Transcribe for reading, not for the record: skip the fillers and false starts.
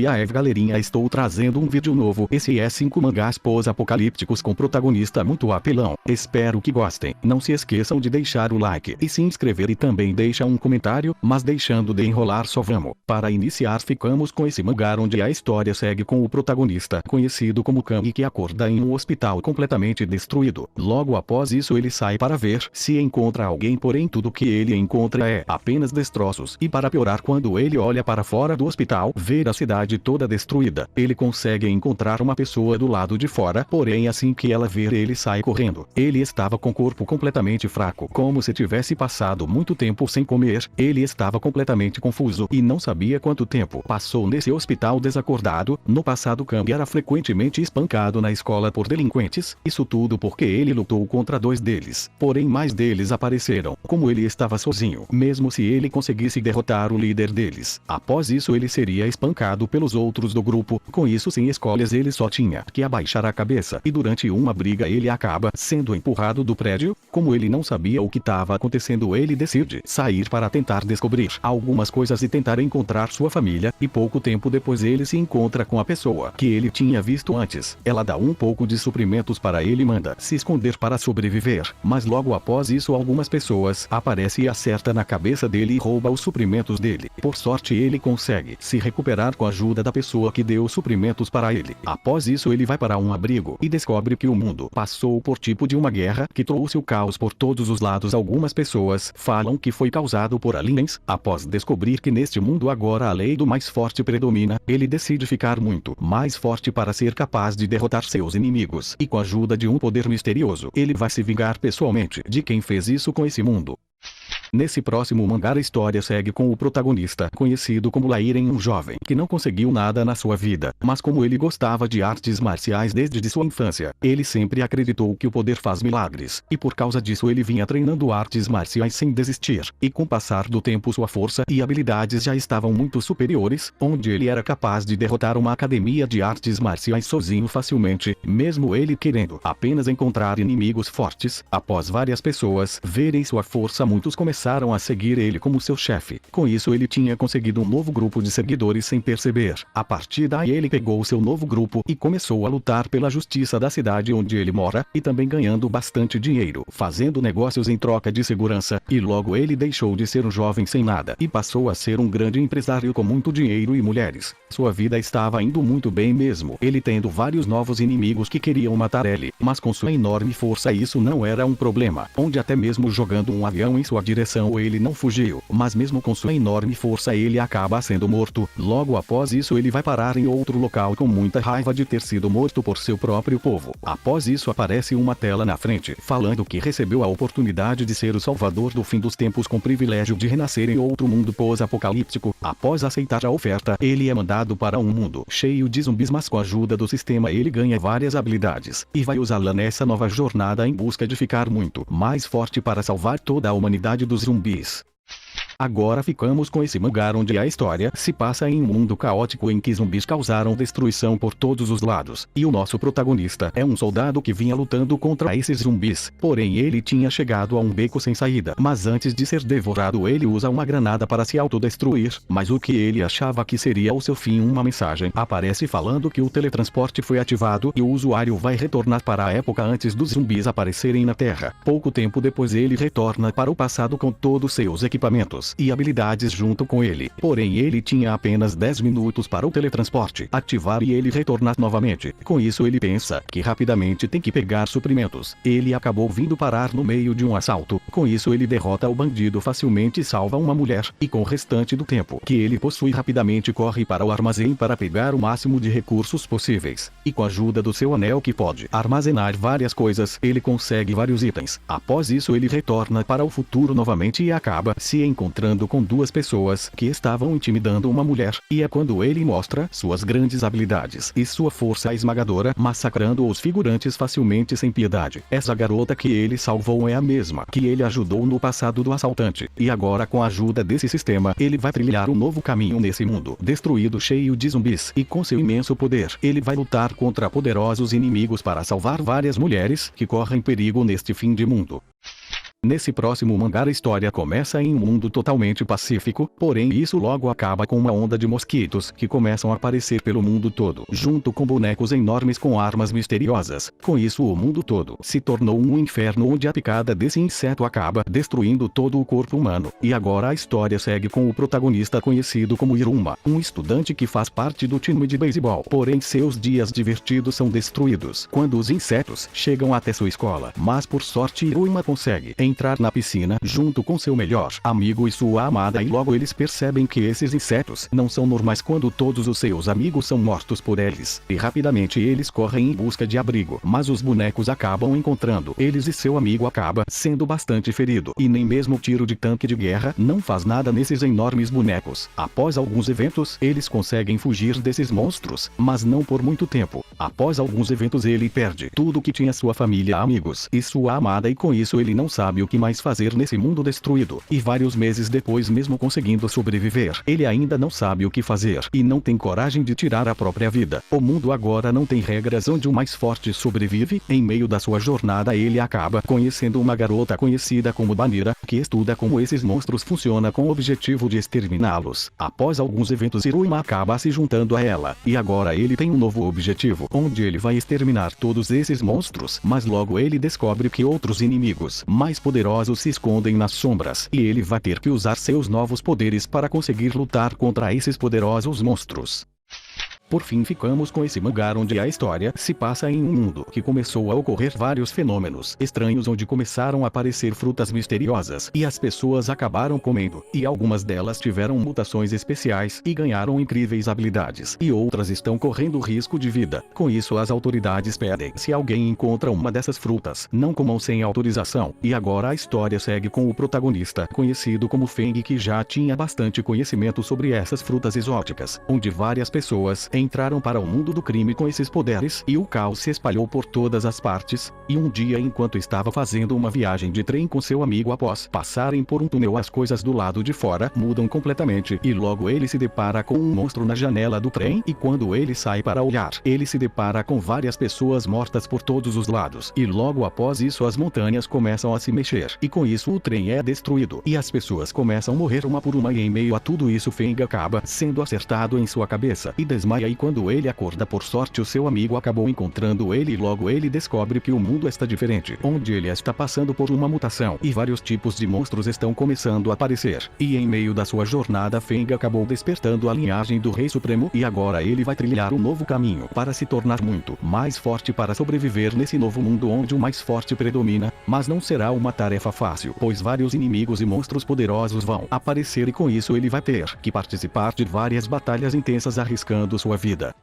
E aí galerinha, estou trazendo um vídeo novo. Esse é 5 mangás pós-apocalípticos com protagonista muito apelão. Espero que gostem. Não se esqueçam de deixar o like e se inscrever e também deixa um comentário, mas deixando de enrolar só vamos. Para iniciar ficamos com esse mangá onde a história segue com o protagonista, conhecido como Kami, que acorda em um hospital completamente destruído. Logo após isso ele sai para ver se encontra alguém, porém tudo que ele encontra é apenas destroços. E para piorar, quando ele olha para fora do hospital, vê a cidade toda destruída. Ele consegue encontrar uma pessoa do lado de fora, porém assim que ela vê ele sai correndo. Ele estava com o corpo completamente fraco, como se tivesse passado muito tempo sem comer. Ele estava completamente confuso e não sabia quanto tempo passou nesse hospital desacordado. No passado Kami era frequentemente espancado na escola por delinquentes, isso tudo porque ele lutou contra 2 deles. Porém mais deles apareceram, como ele estava sozinho, mesmo se ele conseguisse derrotar o líder deles. Após isso ele seria espancado pelos outros do grupo. Com isso, sem escolhas, ele só tinha que abaixar a cabeça e durante uma briga ele acaba sendo empurrado do prédio. Como ele não sabia o que estava acontecendo, ele decide sair para tentar descobrir algumas coisas e tentar encontrar sua família, e pouco tempo depois ele se encontra com a pessoa que ele tinha visto antes. Ela dá um pouco de suprimentos para ele e manda se esconder para sobreviver, mas logo após isso algumas pessoas aparecem e acertam na cabeça dele e rouba os suprimentos dele. Por sorte ele consegue se recuperar com a ajuda da pessoa que deu suprimentos para ele. Após isso ele vai para um abrigo e descobre que o mundo passou por tipo de uma guerra que trouxe o caos por todos os lados. Algumas pessoas falam que foi causado por aliens. Após descobrir que neste mundo agora a lei do mais forte predomina, ele decide ficar muito mais forte para ser capaz de derrotar seus inimigos, e com a ajuda de um poder misterioso ele vai se vingar pessoalmente de quem fez isso com esse mundo. Nesse próximo mangá a história segue com o protagonista, conhecido como Lairen, um jovem que não conseguiu nada na sua vida, mas como ele gostava de artes marciais desde de sua infância, ele sempre acreditou que o poder faz milagres, e por causa disso ele vinha treinando artes marciais sem desistir, e com o passar do tempo sua força e habilidades já estavam muito superiores, onde ele era capaz de derrotar uma academia de artes marciais sozinho facilmente, mesmo ele querendo apenas encontrar inimigos fortes. Após várias pessoas verem sua força, muitos começaram a seguir ele como seu chefe. Com isso ele tinha conseguido um novo grupo de seguidores sem perceber. A partir daí ele pegou seu novo grupo e começou a lutar pela justiça da cidade onde ele mora, e também ganhando bastante dinheiro, fazendo negócios em troca de segurança, e logo ele deixou de ser um jovem sem nada e passou a ser um grande empresário com muito dinheiro e mulheres. Sua vida estava indo muito bem mesmo, ele tendo vários novos inimigos que queriam matar ele, mas com sua enorme força isso não era um problema, onde até mesmo jogando um avião em sua direção ele não fugiu, mas mesmo com sua enorme força ele acaba sendo morto. Logo após isso ele vai parar em outro local com muita raiva de ter sido morto por seu próprio povo. Após isso aparece uma tela na frente, falando que recebeu a oportunidade de ser o salvador do fim dos tempos com privilégio de renascer em outro mundo pós-apocalíptico. Após aceitar a oferta, ele é mandado para um mundo cheio de zumbis, mas com a ajuda do sistema ele ganha várias habilidades, e vai usá-la nessa nova jornada em busca de ficar muito mais forte para salvar toda a humanidade dos zumbis. Agora ficamos com esse mangá onde a história se passa em um mundo caótico em que zumbis causaram destruição por todos os lados, e o nosso protagonista é um soldado que vinha lutando contra esses zumbis, porém ele tinha chegado a um beco sem saída, mas antes de ser devorado ele usa uma granada para se autodestruir, mas o que ele achava que seria o seu fim, uma mensagem aparece falando que o teletransporte foi ativado e o usuário vai retornar para a época antes dos zumbis aparecerem na Terra. Pouco tempo depois ele retorna para o passado com todos seus equipamentos e habilidades junto com ele, porém ele tinha apenas 10 minutos para o teletransporte ativar e ele retornar novamente. Com isso ele pensa que rapidamente tem que pegar suprimentos. Ele acabou vindo parar no meio de um assalto. Com isso ele derrota o bandido facilmente e salva uma mulher, e com o restante do tempo que ele possui rapidamente corre para o armazém para pegar o máximo de recursos possíveis, e com a ajuda do seu anel que pode armazenar várias coisas, ele consegue vários itens. Após isso ele retorna para o futuro novamente e acaba se encontrando com 2 pessoas que estavam intimidando uma mulher, e é quando ele mostra suas grandes habilidades e sua força esmagadora, massacrando os figurantes facilmente sem piedade. Essa garota que ele salvou é a mesma que ele ajudou no passado do assaltante, e agora com a ajuda desse sistema ele vai trilhar um novo caminho nesse mundo destruído cheio de zumbis, e com seu imenso poder ele vai lutar contra poderosos inimigos para salvar várias mulheres que correm perigo neste fim de mundo. Nesse próximo mangá a história começa em um mundo totalmente pacífico, porém isso logo acaba com uma onda de mosquitos que começam a aparecer pelo mundo todo, junto com bonecos enormes com armas misteriosas. Com isso o mundo todo se tornou um inferno onde a picada desse inseto acaba destruindo todo o corpo humano. E agora a história segue com o protagonista conhecido como Iruma, um estudante que faz parte do time de beisebol, porém seus dias divertidos são destruídos quando os insetos chegam até sua escola. Mas por sorte Iruma consegue entrar na piscina junto com seu melhor amigo e sua amada, e logo eles percebem que esses insetos não são normais quando todos os seus amigos são mortos por eles. E rapidamente eles correm em busca de abrigo, mas os bonecos acabam encontrando eles e seu amigo acaba sendo bastante ferido. E nem mesmo tiro de tanque de guerra não faz nada nesses enormes bonecos. Após alguns eventos, eles conseguem fugir desses monstros, mas não por muito tempo. Após alguns eventos ele perde tudo que tinha, sua família, amigos e sua amada, e com isso ele não sabe o que mais fazer nesse mundo destruído. E vários meses depois, mesmo conseguindo sobreviver, ele ainda não sabe o que fazer e não tem coragem de tirar a própria vida. O mundo agora não tem regras onde o mais forte sobrevive. Em meio da sua jornada ele acaba conhecendo uma garota conhecida como Banira, que estuda como esses monstros funcionam com o objetivo de exterminá-los. Após alguns eventos Iruma acaba se juntando a ela, e agora ele tem um novo objetivo, onde ele vai exterminar todos esses monstros, mas logo ele descobre que outros inimigos mais poderosos se escondem nas sombras, e ele vai ter que usar seus novos poderes para conseguir lutar contra esses poderosos monstros. Por fim ficamos com esse mangá onde a história se passa em um mundo que começou a ocorrer vários fenômenos estranhos, onde começaram a aparecer frutas misteriosas e as pessoas acabaram comendo, e algumas delas tiveram mutações especiais e ganharam incríveis habilidades, e outras estão correndo risco de vida. Com isso as autoridades pedem, se alguém encontra uma dessas frutas, não comam sem autorização. E agora a história segue com o protagonista conhecido como Feng, que já tinha bastante conhecimento sobre essas frutas exóticas, onde várias pessoas entraram para o mundo do crime com esses poderes, e o caos se espalhou por todas as partes. E um dia, enquanto estava fazendo uma viagem de trem com seu amigo, após passarem por um túnel, as coisas do lado de fora mudam completamente, e logo ele se depara com um monstro na janela do trem, e quando ele sai para olhar, ele se depara com várias pessoas mortas por todos os lados, e logo após isso as montanhas começam a se mexer, e com isso o trem é destruído, e as pessoas começam a morrer uma por uma, e em meio a tudo isso Feng acaba sendo acertado em sua cabeça, e desmaia. E quando ele acorda, por sorte o seu amigo acabou encontrando ele, e logo ele descobre que o mundo está diferente, onde ele está passando por uma mutação, e vários tipos de monstros estão começando a aparecer. E em meio da sua jornada Feng acabou despertando a linhagem do Rei Supremo, e agora ele vai trilhar um novo caminho para se tornar muito mais forte para sobreviver nesse novo mundo onde o mais forte predomina. Mas não será uma tarefa fácil, pois vários inimigos e monstros poderosos vão aparecer, e com isso ele vai ter que participar de várias batalhas intensas, arriscando sua vida.